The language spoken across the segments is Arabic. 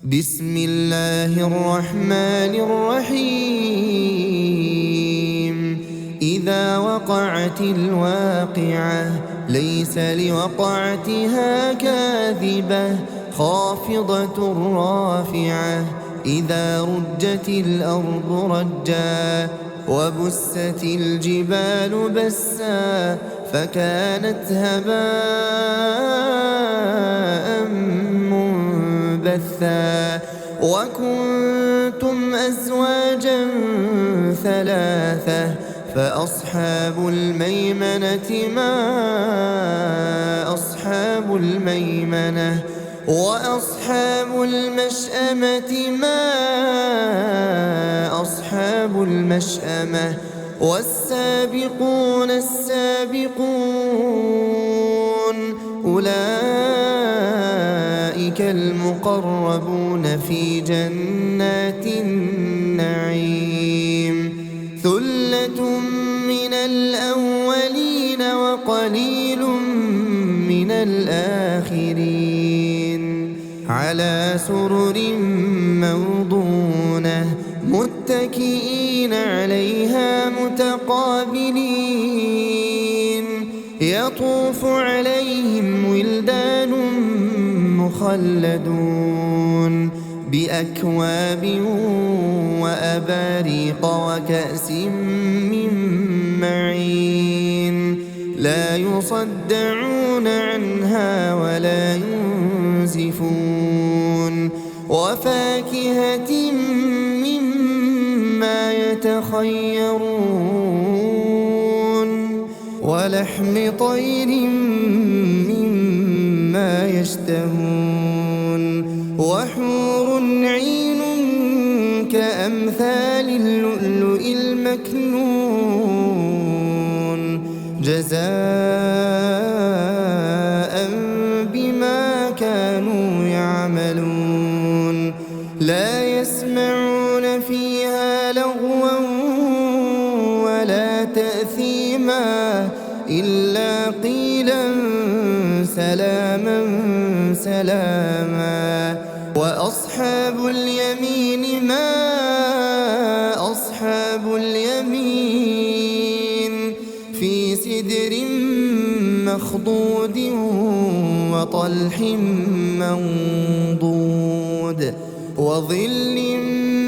بسم الله الرحمن الرحيم إذا وقعت الواقعة ليس لوقعتها كاذبة خافضة رافعة إذا رجت الأرض رجا وبست الجبال بسا فكانت هباء منبثا وكنتم أزواجا ثلاثة فأصحاب الميمنة ما أصحاب الميمنة وأصحاب المشأمة ما أصحاب المشأمة والسابقون السابقون أولئك المقربون في جنات النعيم ثلة من الأولين وقليل من الآخرين على سرر موضونة متكئين عليها متقابلين يطوف عليهم ولدان مخلدون بأكواب وأباريق وكأس من معين لا يصدعون عنها ولا ينزفون وفاكهة مما يتخيرون ولحم طير مما يشتهون وحور عين كأمثال اللؤلؤ المكنون جزاء بما كانوا يعملون لا يسمعون فيها لغوا ولا تأثيما إلا قيلا سلاما سلاما وأصحاب اليمين ما أصحاب اليمين في سدر مخضود وطلح منضود وظل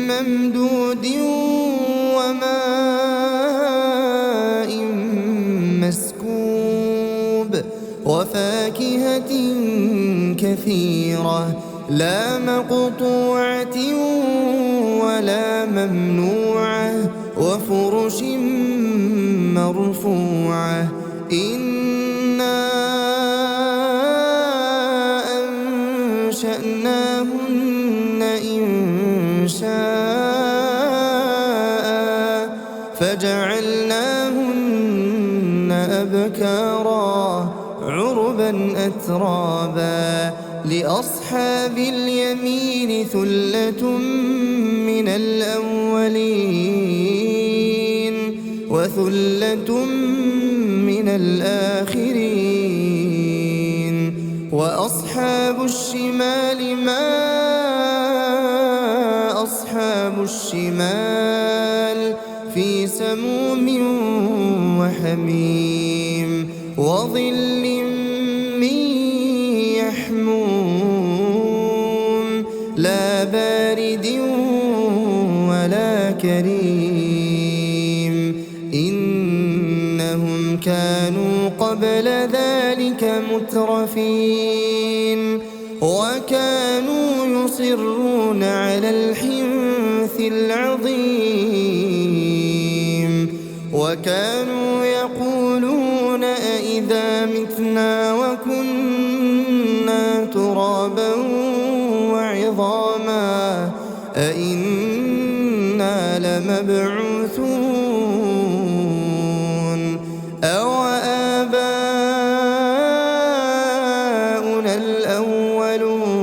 ممدود وماء مسكوب وفاكهة كثيرة لا مقطوعة ولا ممنوعة وفرش مرفوعة إنا أنشأناهن إنشاء فجعلناهن أبكارا عربا أترابا لأصحاب اليمين ثلة من الأولين وثلة من الآخرين وأصحاب الشمال ما أصحاب الشمال في سموم وحميم وظل من يحموم لا بارد ولا كريم إنهم كانوا قبل ذلك مترفين وكانوا يصرون على الحنث العظيم وكانوا يقولون أئذا متنا وكنا ترابا وعظاما أئنا لمبعوثون أو آباؤنا الأولون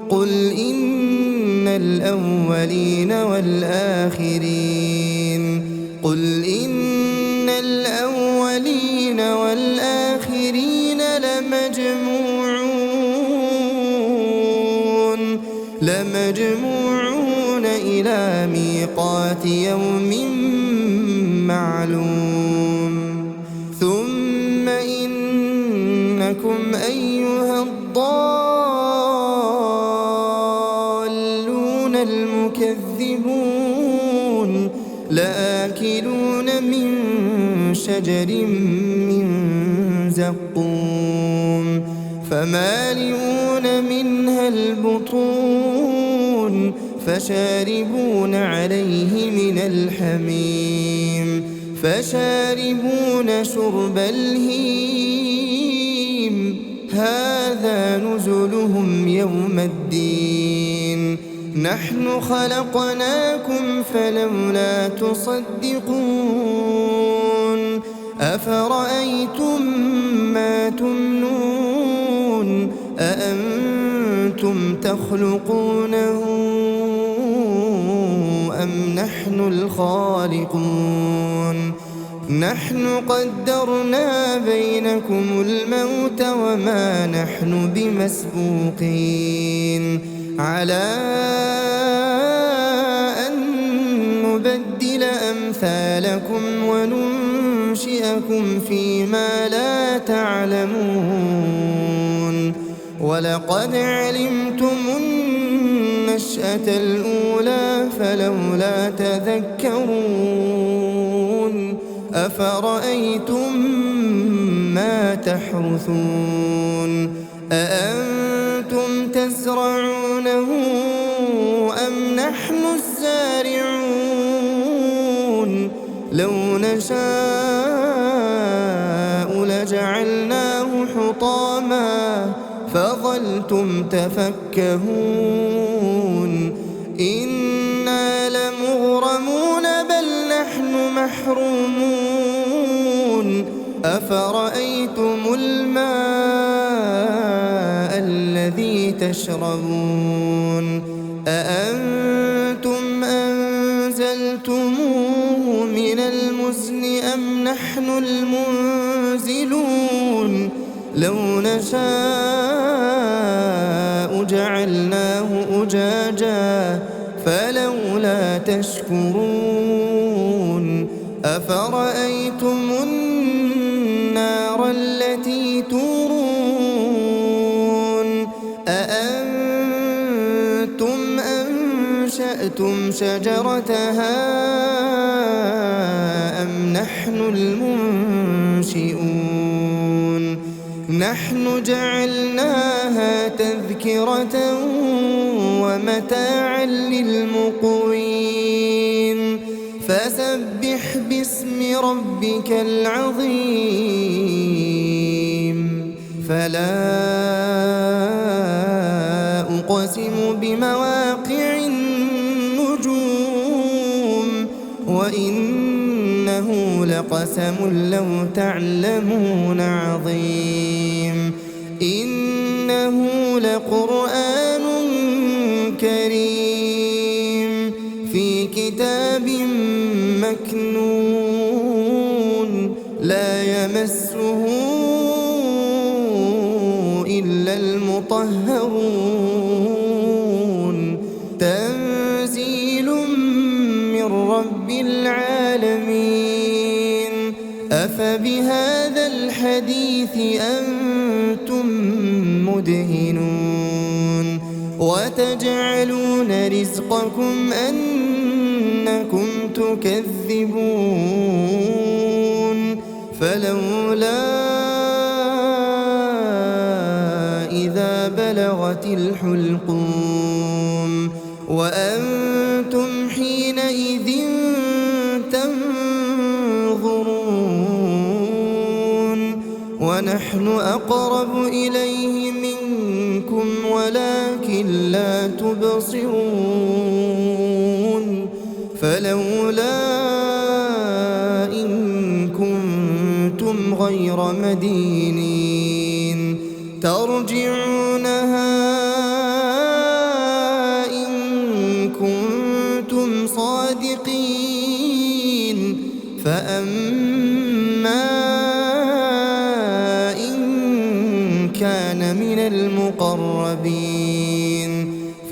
قل إن الأولين والآخرين قل إن الأولين والآخرين لمجموعون لمجموعون إلى ميقات يوم معلوم ثم إنكم أيها الضالون المكذبون لآكلون من شجر من زقوم فمالئون منها البطون فشاربون عليه من الحميم فشاربون شرب الهيم هذا نزلهم يوم الدين نحن خلقناكم فلولا تصدقون أفرأيتم ما تمنون أأنتم تخلقونه أم نحن الخالقون نحن قدرنا بينكم الموت وما نحن بمسبوقين على أن نبدل أمثالكم وننشئكم فيما لا تعلمون ولقد علمتم النشأة الأولى فلولا تذكرون أفرأيتم ما تحرثون أأنتم تزرعونه أم نحن الزارعون لو نشاء لجعلناه حطاما فظلتم تفكهون إنا لمغرمون بل نحن محرومون أفرأيتم الماء الذي تشربون أأنتم أنزلتموه من المزن أم نحن المنزلون لو نشاء جعلناه أجاجا فلولا تشكرون أفرأيتم النار التي تورون أأنتم أنشأتم شجرتها أم نحن المنشئون نحن جعلناها تذكرة ومتاعا للمقوين فسبح باسم ربك العظيم فلا أقسم بمواقع النجوم وإنه لقسم لو تعلمون عظيم إنه لقرآن كريم في كتاب مكنون لا يمسه إلا المطهرون تنزيل من رب العالمين أفبهذا الحديث أنتم مدهنون وتجعلون رزقكم أنكم تكذبون فلولا إذا بلغت الحلقوم وأنتم حينئذ تنظرون ونحن أقرب إليه منكم ولكن لا تبصرون فلولا إن كنتم غير مدينين ترجعونها إن كنتم صادقين فأما إن كان من المقربين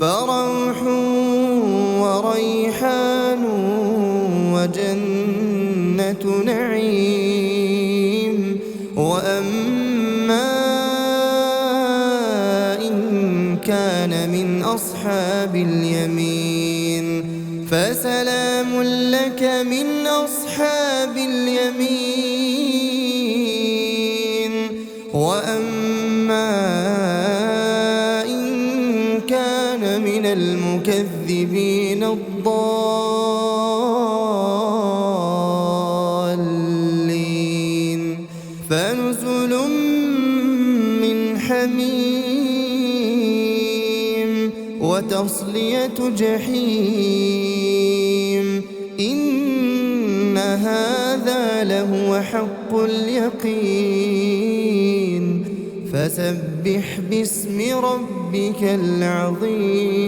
فرجع وريحان وجنة نعيم. وأما إن كان من أصحاب اليمين فسلام لك من أصحاب اليمين. وأما إن كان من المكذبين الضالين فنزل من حميم وتصلية جحيم. إن هذا لهو حق اليقين. فسبح باسم ربك العظيم.